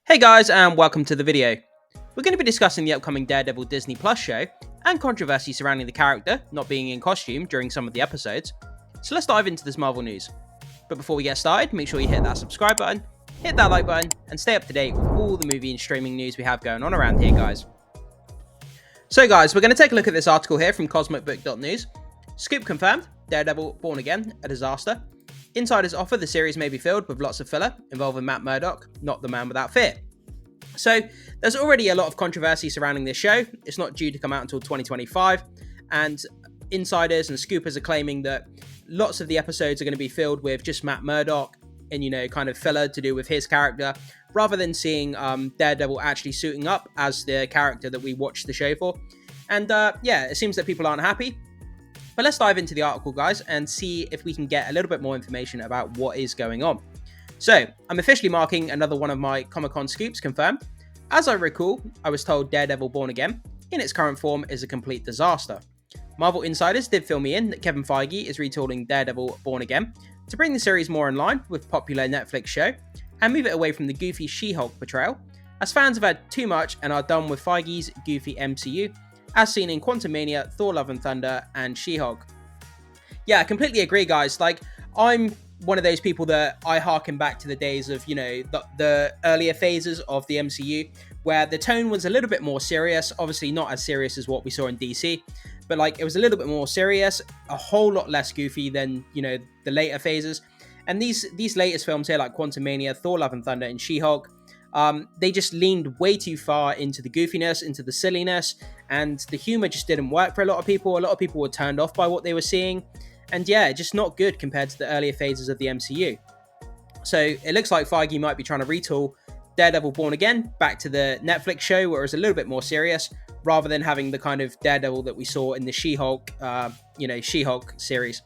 Hey guys, and welcome to the video. We're going to be discussing the upcoming Daredevil Disney Plus show and controversy surrounding the character not being in costume during some of the episodes. So let's dive into this Marvel news. But before we get started, make sure you hit that subscribe button, hit that like button, and stay up to date with all the movie and streaming news we have going on around here, guys. So guys, we're going to take a look at this article here from cosmicbook.news. Scoop confirmed, Daredevil Born Again, a disaster. Insiders offer the series may be filled with lots of filler involving Matt Murdock, not the Man Without Fear. So there's already a lot of controversy surrounding this show. It's not due to come out until 2025, and insiders and scoopers are claiming that lots of the episodes are going to be filled with just Matt Murdock and, kind of filler to do with his character, rather than seeing Daredevil actually suiting up as the character that we watched the show for. And it seems that people aren't happy. But let's dive into the article, guys, and see if we can get a little bit more information about what is going on. So, I'm officially marking another one of my Comic-Con scoops confirmed. As I recall, I was told Daredevil Born Again, in its current form, is a complete disaster. Marvel insiders did fill me in that Kevin Feige is retooling Daredevil Born Again to bring the series more in line with popular Netflix show and move it away from the goofy She-Hulk portrayal, as fans have had too much and are done with Feige's goofy MCU, as seen in Quantumania, Thor Love and Thunder, and She-Hulk. Yeah, I completely agree, guys. I'm one of those people that I harken back to the days of, the earlier phases of the MCU, where the tone was a little bit more serious. Obviously not as serious as what we saw in DC, but it was a little bit more serious, a whole lot less goofy than, the later phases. And these latest films here, like Quantumania, Thor Love and Thunder, and She-Hulk, they just leaned way too far into the goofiness, into the silliness, and the humor just didn't work for a lot of people. A lot of people were turned off by what they were seeing. And yeah, just not good compared to the earlier phases of the MCU. So it looks like Feige might be trying to retool Daredevil Born Again back to the Netflix show, where it was a little bit more serious, rather than having the kind of Daredevil that we saw in the She-Hulk, She-Hulk series.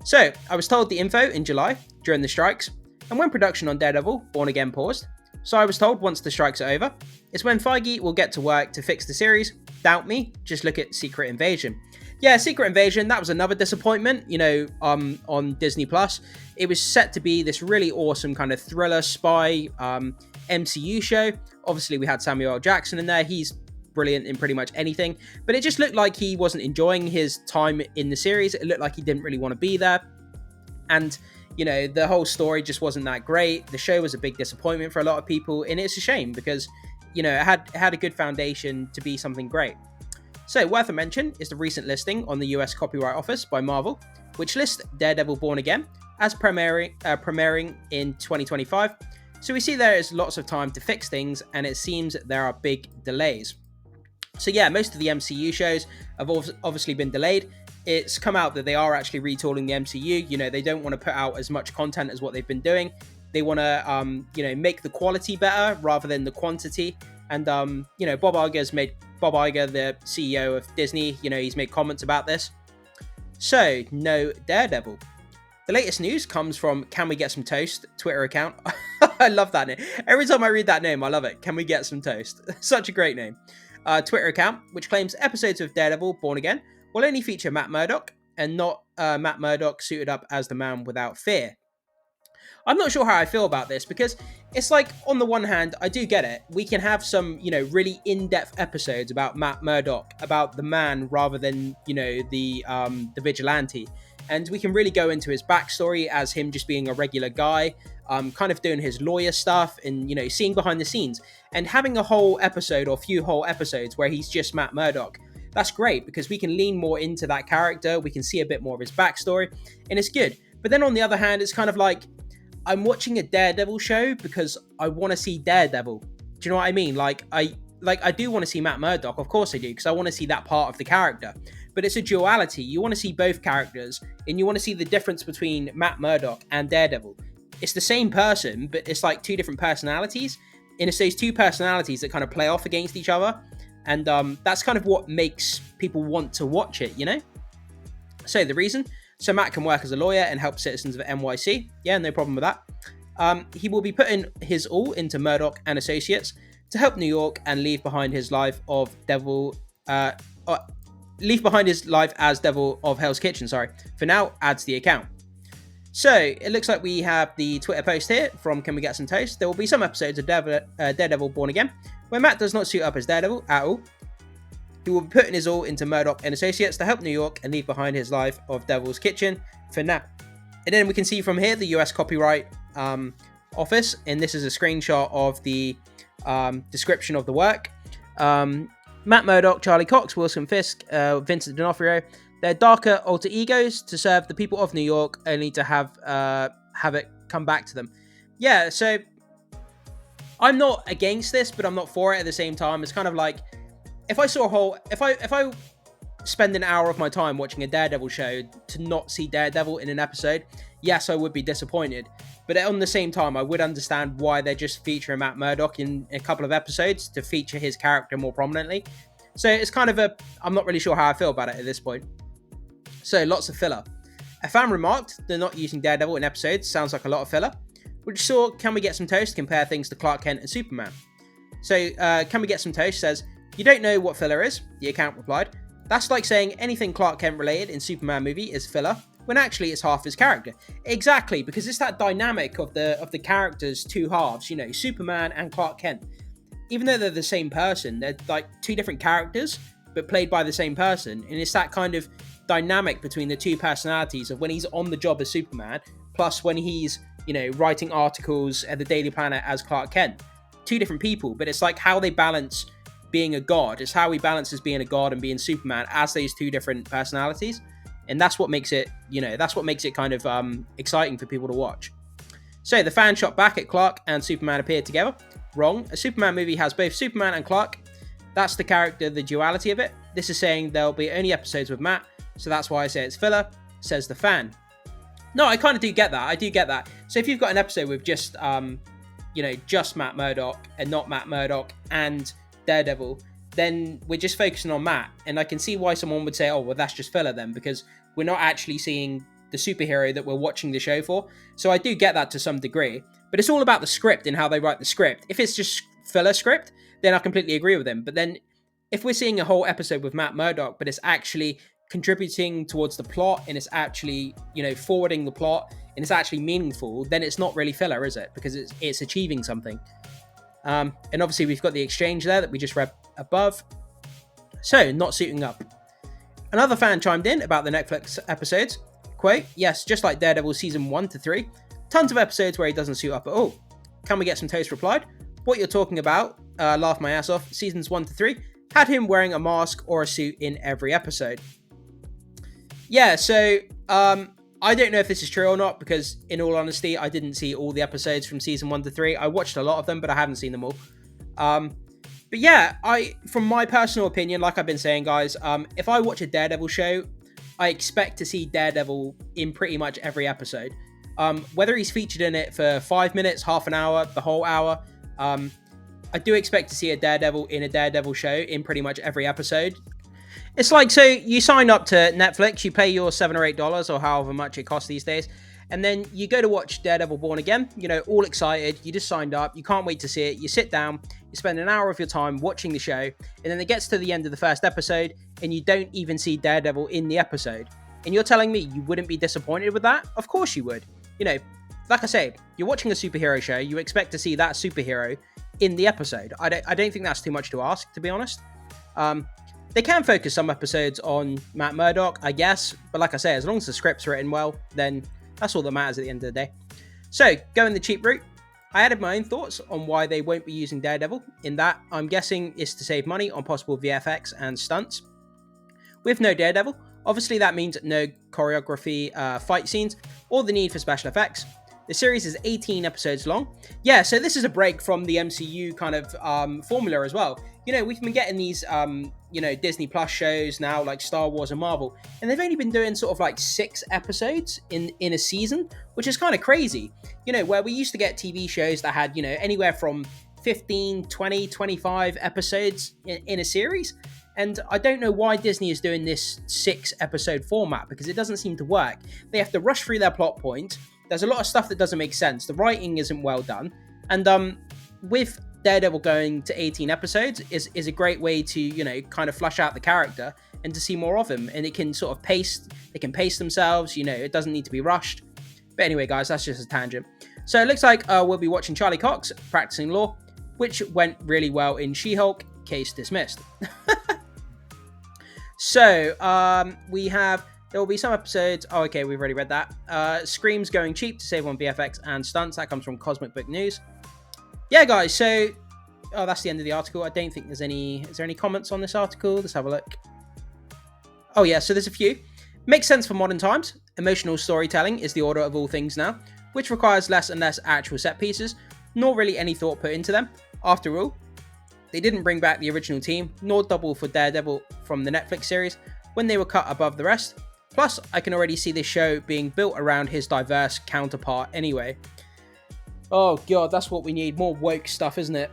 So I was told the info in July during the strikes, and when production on Daredevil Born Again paused. So I was told once the strikes are over, it's when Feige will get to work to fix the series. Doubt me, just look at Secret Invasion. Yeah, Secret Invasion, that was another disappointment, on Disney Plus. It was set to be this really awesome kind of thriller spy MCU show. Obviously, we had Samuel L. Jackson in there. He's brilliant in pretty much anything. But it just looked like he wasn't enjoying his time in the series. It looked like he didn't really want to be there. And, the whole story just wasn't that great. The show was a big disappointment for a lot of people. And it's a shame because, it had a good foundation to be something great. So, worth a mention is the recent listing on the US Copyright Office by Marvel, which lists Daredevil Born Again as premiering in 2025. So we see there is lots of time to fix things, and it seems there are big delays. So yeah, most of the MCU shows have obviously been delayed. It's come out that they are actually retooling the MCU. They don't want to put out as much content as what they've been doing. They want to, make the quality better rather than the quantity. And, Bob Iger, the CEO of Disney, he's made comments about this. So, no Daredevil. The latest news comes from Can We Get Some Toast Twitter account. I love that name. Every time I read that name, I love it. Can We Get Some Toast? Such a great name. Twitter account, which claims episodes of Daredevil Born Again will only feature Matt Murdock and not Matt Murdock suited up as the Man Without Fear. I'm not sure how I feel about this, because it's on the one hand, I do get it. We can have some, really in-depth episodes about Matt Murdock, about the man, rather than, the vigilante. And we can really go into his backstory as him just being a regular guy, kind of doing his lawyer stuff and, seeing behind the scenes. And having a whole episode or few whole episodes where he's just Matt Murdock. That's great, because we can lean more into that character. We can see a bit more of his backstory, and it's good. But then on the other hand, it's kind of I'm watching a Daredevil show because I want to see Daredevil. Do you know what I mean? I do want to see Matt Murdock, of course I do, because I want to see that part of the character. But it's a duality. You want to see both characters, and you want to see the difference between Matt Murdock and Daredevil. It's the same person, but it's two different personalities, and it's those two personalities that kind of play off against each other. And that's kind of what makes people want to watch it, So the reason... So Matt can work as a lawyer and help citizens of NYC. Yeah, no problem with that. He will be putting his all into Murdoch and Associates to help New York and leave behind his life as Devil of Hell's Kitchen. For now, adds the account. So it looks like we have the Twitter post here from Can We Get Some Toast? There will be some episodes of Daredevil Born Again where Matt does not suit up as Daredevil at all. He will be putting his all into Murdoch and Associates to help New York and leave behind his life of Devil's Kitchen for now. And then we can see from here the US Copyright Office, and this is a screenshot of the description of the work. Matt Murdock, Charlie Cox, Wilson Fisk, Vincent D'Onofrio, they're darker alter egos to serve the people of New York, only to have it come back to them. Yeah, so I'm not against this, but I'm not for it at the same time. It's kind of like if I spend an hour of my time watching a Daredevil show to not see Daredevil in an episode, yes, I would be disappointed. But on the same time, I would understand why they're just featuring Matt Murdock in a couple of episodes to feature his character more prominently. So it's kind of I'm not really sure how I feel about it at this point. So lots of filler. A fan remarked, they're not using Daredevil in episodes, sounds like a lot of filler. Which saw Can We Get Some Toast compare things to Clark Kent and Superman. So Can We Get Some Toast says, you don't know what filler is? The account replied. That's like saying anything Clark Kent related in Superman movie is filler, when actually it's half his character. Exactly, because it's that dynamic of the characters' two halves, you know, Superman and Clark Kent. Even though they're the same person, they're like two different characters, but played by the same person. And it's that kind of dynamic between the two personalities of when he's on the job as Superman, plus when he's, you know, writing articles at the Daily Planet as Clark Kent. Two different people, but it's like how they balance being a god. It's how he balances being a god and being Superman as those two different personalities. And that's what makes it, you know, that's what makes it kind of exciting for people to watch. So the fan shot back at Clark and Superman appeared together. Wrong. A Superman movie has both Superman and Clark. That's the character, the duality of it. This is saying there'll be only episodes with Matt, so that's why I say it's filler, says the fan. No, I kind of do get that. I do get that. So if you've got an episode with just, you know, just Matt Murdock and not Matt Murdock and Daredevil, then we're just focusing on Matt. And I can see why someone would say, oh, well, that's just filler then, because we're not actually seeing the superhero that we're watching the show for. So I do get that to some degree, but it's all about the script and how they write the script. If it's just filler script, then I completely agree with them. But then if we're seeing a whole episode with Matt Murdock, but it's actually contributing towards the plot and it's actually, you know, forwarding the plot and it's actually meaningful, then it's not really filler, is it? Because it's achieving something. And obviously we've got the exchange there that we just read above. So, not suiting up. Another fan chimed in about the Netflix episodes. Quote, yes, just like Daredevil season 1 to 3, tons of episodes where he doesn't suit up at all. Can We Get Some Toast replied, what you're talking about, laugh my ass off, seasons 1 to 3, had him wearing a mask or a suit in every episode. Yeah, so I don't know if this is true or not, because in all honesty, I didn't see all the episodes from season 1 to 3. I watched a lot of them, but I haven't seen them all. But yeah, from my personal opinion, like I've been saying, guys, if I watch a Daredevil show, I expect to see Daredevil in pretty much every episode. Whether he's featured in it for 5 minutes, half an hour, the whole hour, I do expect to see a Daredevil in a Daredevil show in pretty much every episode. It's like, so you sign up to Netflix, you pay your $7 or $8 or however much it costs these days, and then you go to watch Daredevil Born Again, you know, all excited, you just signed up, you can't wait to see it, you sit down, you spend an hour of your time watching the show, and then it gets to the end of the first episode, and you don't even see Daredevil in the episode. And you're telling me you wouldn't be disappointed with that? Of course you would. You know, like I say, you're watching a superhero show, you expect to see that superhero in the episode. I don't think that's too much to ask, to be honest. They can focus some episodes on Matt Murdock, I guess, but like I say, as long as the script's written well, then that's all that matters at the end of the day. So, going the cheap route, I added my own thoughts on why they won't be using Daredevil, in that I'm guessing it's to save money on possible VFX and stunts. With no Daredevil, obviously that means no choreography, fight scenes, or the need for special effects. The series is 18 episodes long. Yeah, so this is a break from the MCU kind of formula as well. You know, we've been getting these, you know, Disney Plus shows now, like Star Wars and Marvel, and they've only been doing sort of like 6 episodes in a season, which is kind of crazy. You know, where we used to get TV shows that had, you know, anywhere from 15, 20, 25 episodes in a series. And I don't know why Disney is doing this 6-episode format, because it doesn't seem to work. They have to rush through their plot point. There's a lot of stuff that doesn't make sense. The writing isn't well done. And with Daredevil going to 18 episodes is a great way to, you know, kind of flush out the character and to see more of him. And it can sort of they can pace themselves, you know, it doesn't need to be rushed. But anyway, guys, that's just a tangent. So it looks like we'll be watching Charlie Cox practicing law, which went really well in She-Hulk. Case dismissed. So there will be some episodes. Oh, okay, we've already read that. Scream's going cheap to save on VFX and stunts. That comes from Cosmic Book News. Yeah, guys. So, that's the end of the article. I don't think there's any. Is there any comments on this article? Let's have a look. Oh yeah, so there's a few. Makes sense for modern times. Emotional storytelling is the order of all things now, which requires less and less actual set pieces, nor really any thought put into them. After all, they didn't bring back the original team, nor double for Daredevil from the Netflix series when they were cut above the rest. Plus, I can already see this show being built around his diverse counterpart anyway. Oh god, that's what we need. More woke stuff, isn't it?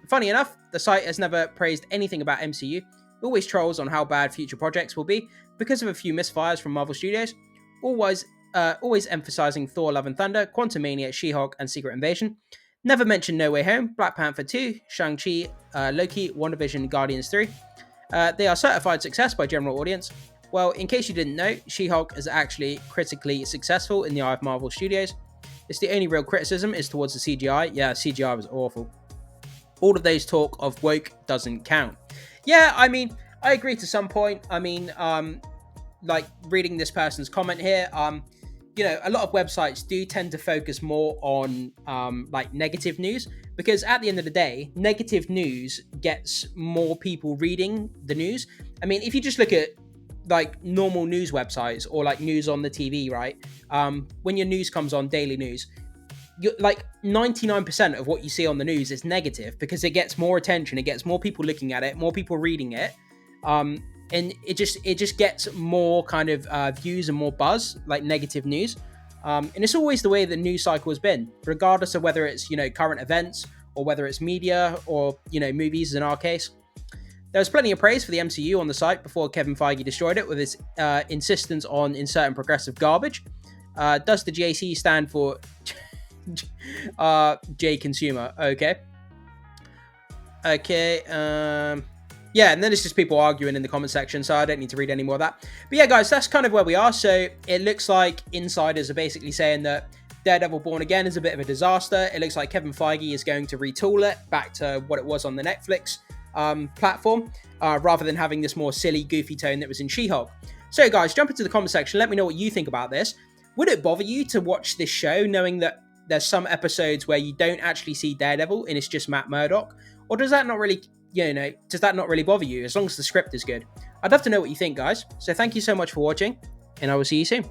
Funny enough, the site has never praised anything about MCU. Always trolls on how bad future projects will be because of a few misfires from Marvel Studios. Always emphasizing Thor: Love and Thunder, Quantumania, She-Hulk, and Secret Invasion. Never mentioned No Way Home, Black Panther 2, Shang-Chi, Loki, WandaVision, Guardians 3. They are certified success by general audience. Well, in case you didn't know, She-Hulk is actually critically successful in the eye of Marvel Studios. It's the only real criticism is towards the CGI. Yeah, CGI was awful. All of those talk of woke doesn't count. Yeah, I mean, I agree to some point. I mean, like reading this person's comment here, you know, a lot of websites do tend to focus more on like negative news, because at the end of the day, negative news gets more people reading the news. I mean, if you just look at like normal news websites or like news on the TV, right? When your news comes on, daily news, like 99% of what you see on the news is negative because it gets more attention, it gets more people looking at it, more people reading it, and it just gets more kind of views and more buzz, like negative news. And it's always the way the news cycle has been, regardless of whether it's, you know, current events or whether it's media or, you know, movies in our case. There was plenty of praise for the MCU on the site before Kevin Feige destroyed it with his insistence on inserting progressive garbage. Does the JC stand for J Consumer? Okay. Yeah, and then it's just people arguing in the comment section, so I don't need to read any more of that. But yeah, guys, that's kind of where we are. So it looks like insiders are basically saying that Daredevil Born Again is a bit of a disaster. It looks like Kevin Feige is going to retool it back to what it was on the Netflix platform, rather than having this more silly, goofy tone that was in She-Hulk. So guys, jump into the comment section. Let me know what you think about this. Would it bother you to watch this show knowing that there's some episodes where you don't actually see Daredevil and it's just Matt Murdock? Or does that not really, you know, does that not really bother you as long as the script is good? I'd love to know what you think, guys. So thank you so much for watching, and I will see you soon.